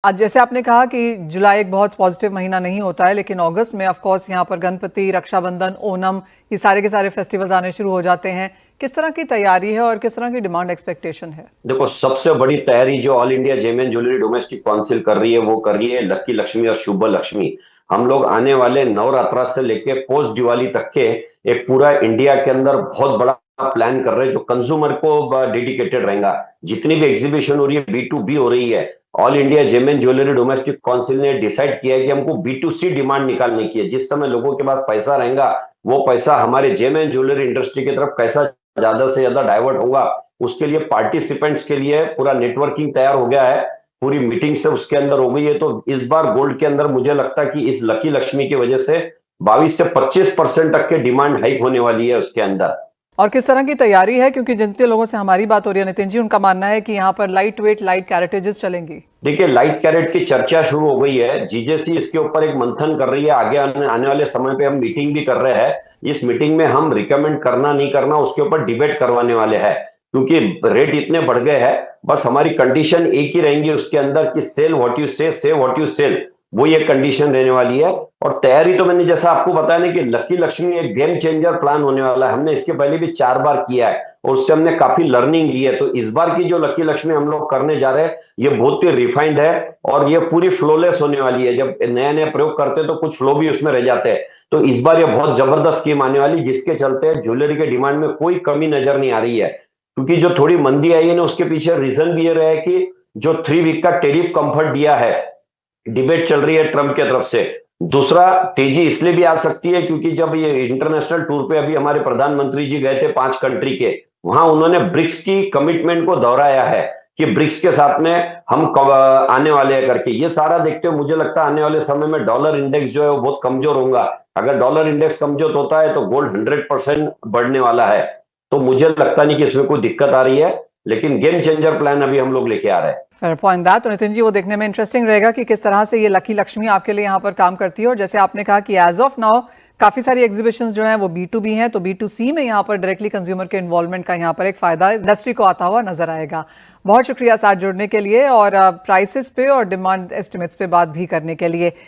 आज जैसे आपने कहा कि जुलाई एक बहुत पॉजिटिव महीना नहीं होता है, लेकिन अगस्त में ऑफ कोर्स यहाँ पर गणपति, रक्षाबंधन, ओणम, ये सारे के सारे फेस्टिवल्स आने शुरू हो जाते हैं। किस तरह की तैयारी है और किस तरह की डिमांड एक्सपेक्टेशन है? देखो, सबसे बड़ी तैयारी जो All India Gem and Jewellery Domestic Council कर रही है वो कर रही है लक्की लक्ष्मी और शुभ लक्ष्मी। हम लोग आने वाले नवरात्रा से लेके पोस्ट दिवाली तक के एक पूरा इंडिया के अंदर बहुत बड़ा प्लान कर रहे हैं जो कंज्यूमर को डेडिकेटेड रहेगा। जितनी भी एग्जीबिशन हो रही है B2B हो रही है। All India Gem and Jewellery Domestic Council ने डिसाइड किया है कि हमको B2C डिमांड निकालने की है। जिस समय लोगों के पास पैसा रहेगा वो पैसा हमारे जेम एंड ज्वेलरी इंडस्ट्री की तरफ कैसा ज्यादा से ज्यादा डाइवर्ट होगा, उसके लिए पार्टिसिपेंट्स के लिए पूरा नेटवर्किंग तैयार हो गया है। पूरी मीटिंग से उसके अंदर हो गई है। तो इस बार गोल्ड के अंदर मुझे लगता है कि इस लकी लक्ष्मी की वजह से 22 से 25% तक के डिमांड हाइक होने वाली है उसके अंदर। और किस तरह की तैयारी है, क्योंकि जिनसे लोगों से हमारी बात हो रही है नितिन जी, उनका मानना है कि यहाँ पर लाइट वेट लाइट कैरेटेजेस चलेंगी। देखिए, लाइट कैरेट की चर्चा शुरू हो गई है। जीजेसी इसके ऊपर एक मंथन कर रही है। आगे आने वाले समय पे हम मीटिंग भी कर रहे हैं। इस मीटिंग में हम रिकमेंड करना नहीं करना उसके ऊपर डिबेट करवाने वाले हैं, क्योंकि रेट इतने बढ़ गए हैं। बस हमारी कंडीशन एक ही रहेंगी उसके अंदर कि सेल व्हाट यू से व्हाट यू सेल, वो ये कंडीशन रहने वाली है। और तैयारी तो मैंने जैसा आपको बताया ना कि लकी लक्ष्मी एक गेम चेंजर प्लान होने वाला है। हमने इसके पहले भी 4 बार किया है और उससे हमने काफी लर्निंग ली है। तो इस बार की जो लकी लक्ष्मी हम लोग करने जा रहे हैं ये बहुत ही रिफाइंड है और ये पूरी फ्लोलेस होने वाली है। जब नए नए प्रयोग करते हैं तो कुछ फ्लो भी उसमें रह जाते हैं। तो इस बार ये बहुत जबरदस्त स्कीम आने वाली, जिसके चलते ज्वेलरी के डिमांड में कोई कमी नजर नहीं आ रही है। क्योंकि जो थोड़ी मंदी आई है ना उसके पीछे रीजन भी ये रहा है कि जो 3 वीक का टेरिफ कंफर्ट दिया है, डिबेट चल रही है ट्रंप की तरफ से। दूसरा, तेजी इसलिए भी आ सकती है क्योंकि जब ये इंटरनेशनल टूर पे अभी हमारे प्रधानमंत्री जी गए थे 5 कंट्री के, वहां उन्होंने ब्रिक्स की कमिटमेंट को दोहराया है कि ब्रिक्स के साथ में हम आने वाले हैं करके। ये सारा देखते हुए मुझे लगता है आने वाले समय में डॉलर इंडेक्स जो है वो बहुत कमजोर होगा। अगर डॉलर इंडेक्स कमजोर होता है तो गोल्ड 100% बढ़ने वाला है। तो मुझे लगता नहीं कि इसमें कोई दिक्कत आ रही है, लेकिन गेम चेंजर प्लान अभी हम लोग लेके आ रहे हैं। Fair point that. तो नितिन जी, वो देखने में इंटरेस्टिंग रहेगा कि किस तरह से ये लकी लक्ष्मी आपके लिए यहाँ पर काम करती है। और जैसे आपने कहा कि एज ऑफ नाउ काफी सारी एग्जीबिशंस जो हैं वो B2B हैं, तो B2C में यहाँ पर डायरेक्टली कंज्यूमर के इन्वॉल्वमेंट का यहाँ पर एक फायदा इंडस्ट्री को आता हुआ नजर आएगा। बहुत शुक्रिया साथ जुड़ने के लिए और प्राइसेस पे और डिमांड एस्टिमेट्स पे बात भी करने के लिए।